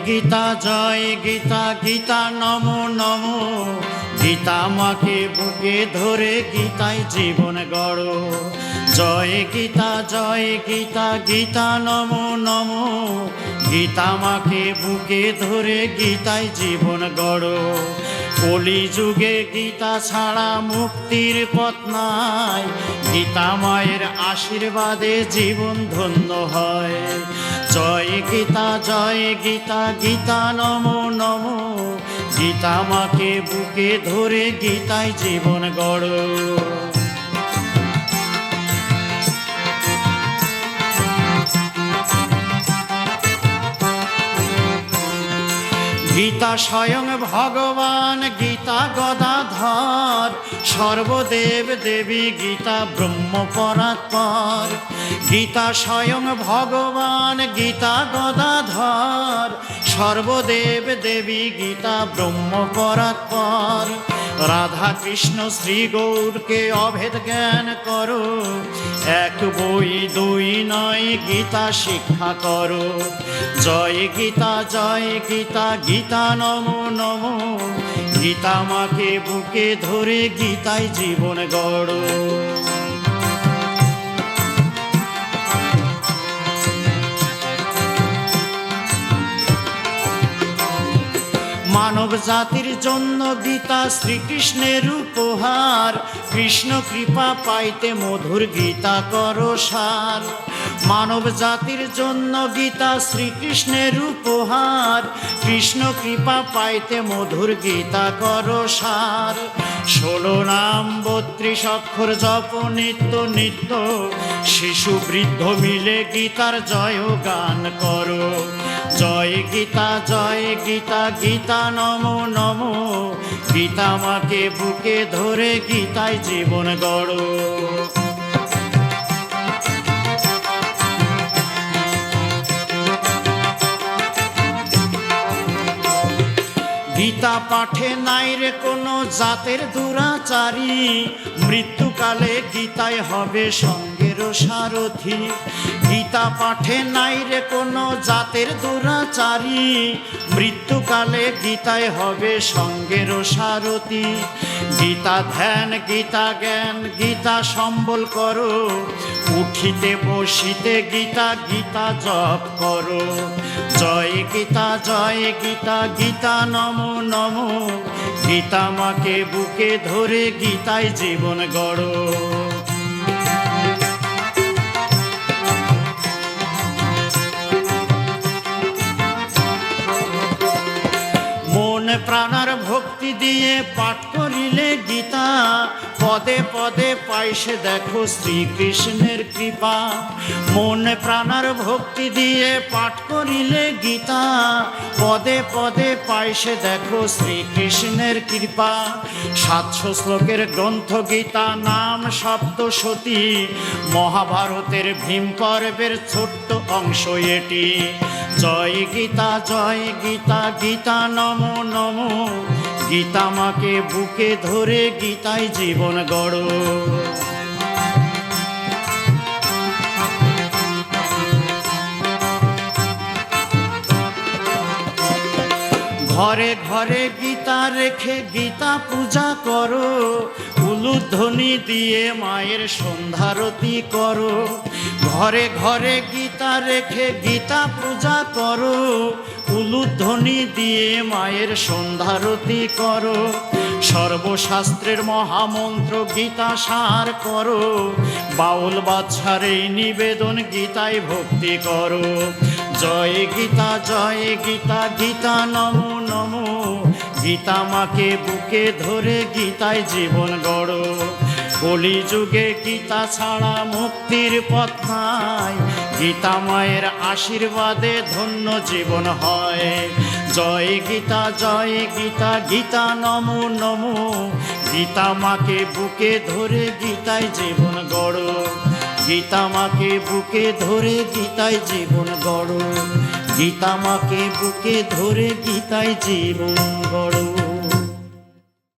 গীতা জয় গীতা, গীতা নমো নমো। গীতা মাকে বুকে ধরে গীতায় জীবন গড়ো। জয় গীতা জয় গীতা, গীতা নমো নমো। গীতা মাকে বুকে ধরে গীতায় জীবন গড়ো। কলি যুগে গীতা ছাড়া মুক্তির পথ নাই। গীতা মায়ের আশীর্বাদে জীবন ধন্য হয়। জয় গীতা জয় গীতা, গীতা নমো নমো। গীতা মাকে বুকে ধরে গীতায় জীবন গড়ো। গীতা স্বয়ং ভগবান, গীতা গদাধর। সর্বদেব দেবী গীতা ব্রহ্ম পরাৎপর। গীতা স্বয়ং ভগবান, গীতা গদাধর। সর্বদেব দেবী গীতা ব্রহ্ম পরাৎপর। রাধা কৃষ্ণ শ্রী গৌরকে অভেদ জ্ঞান করো। এক বই দুই নয়, গীতা শিক্ষা করো। জয় গীতা জয় গীতা, গীতা নমো নমো। গীতা মাকে বুকে ধরে গীতায় জীবন গড়ো। মানব জাতির জন্য গীতা শ্রীকৃষ্ণের উপহার। কৃষ্ণ কৃপা পাইতে মধুর গীতা করো সার। মানব জাতির জন্য গীতা শ্রীকৃষ্ণের উপহার। কৃষ্ণ কৃপা পাইতে মধুর গীতা করো সার। 16 নাম 32 অক্ষর জপ নিত্য নিত্য। শিশু বৃদ্ধ মিলে গীতার জয় গান করো। জয় গীতা জয় গীতা, গীতা নমো নমো। গীতা মাকে বুকে ধরে গীতায় জীবন গড়ো। গীতা পাঠে নাই রে কোনো জাতের দুরাচারী। মৃত্যুকালে গীতায় হবে সঙ্গের সারথি। গীতা পাঠে নাই রে কোনো জাতের দুরাচারী। মৃত্যুকালে গীতায় হবে সঙ্গের সারথি। গীতা ধ্যান গীতা জ্ঞান, গীতা সম্বল করো। উঠিতে বসিতে গীতা, গীতা জপ করো। জয় গীতা জয় গীতা, গীতা নমো নমো। গীতা মাকে বুকে ধরে গীতায় জীবন গড়ো। মন প্রাণার ভক্তি দিয়ে পাঠ করিলে গীতা। পদে পদে পাইসে দেখো শ্রীকৃষ্ণের কৃপা। মন প্রাণার ভক্তি দিয়ে পাঠ করিলে গীতা। পদে পদে পাইসে দেখো শ্রীকৃষ্ণের কৃপা। 700 শ্লোকের গ্রন্থ গীতা, নাম সপ্তশতী। মহাভারতের ভীম পর্বের ছোট্ট অংশ এটি। জয় গীতা জয় গীতা, গীতা নমো নমো। গীতা মাকে বুকে ধরে গীতায় জীবন গড়ো। ঘরে ঘরে গীতা রেখে গীতা পূজা করো। উলুধ্বনি দিয়ে মায়ের সন্ধ্যারতি করো। ঘরে ঘরে গীতা রেখে গীতা পূজা করো। উলুধ্বনি দিয়ে মায়ের সন্ধ্যারতি করো। সর্বশাস্ত্রের মহামন্ত্র গীতা সার করো। বাউল বাদশার এই নিবেদন, গীতায় ভক্তি করো। জয় গীতা জয় গীতা, গীতা নমো নমো। গীতা মাকে বুকে ধরে গীতায় জীবন গড়ো। কলি যুগে গীতা ছাড়া মুক্তির পথ নাই। গীতা মায়ের আশীর্বাদে ধন্য জীবন হয়। জয় গীতা জয় গীতা, গীতা নমো নমো। গীতা মাকে বুকে ধরে গীতায় জীবন গড়ো। গীতা মাকে বুকে ধরে গীতায় জীবন গড়ো। গীতা মাকে বুকে ধরে গীতায় জীবন গড়ো।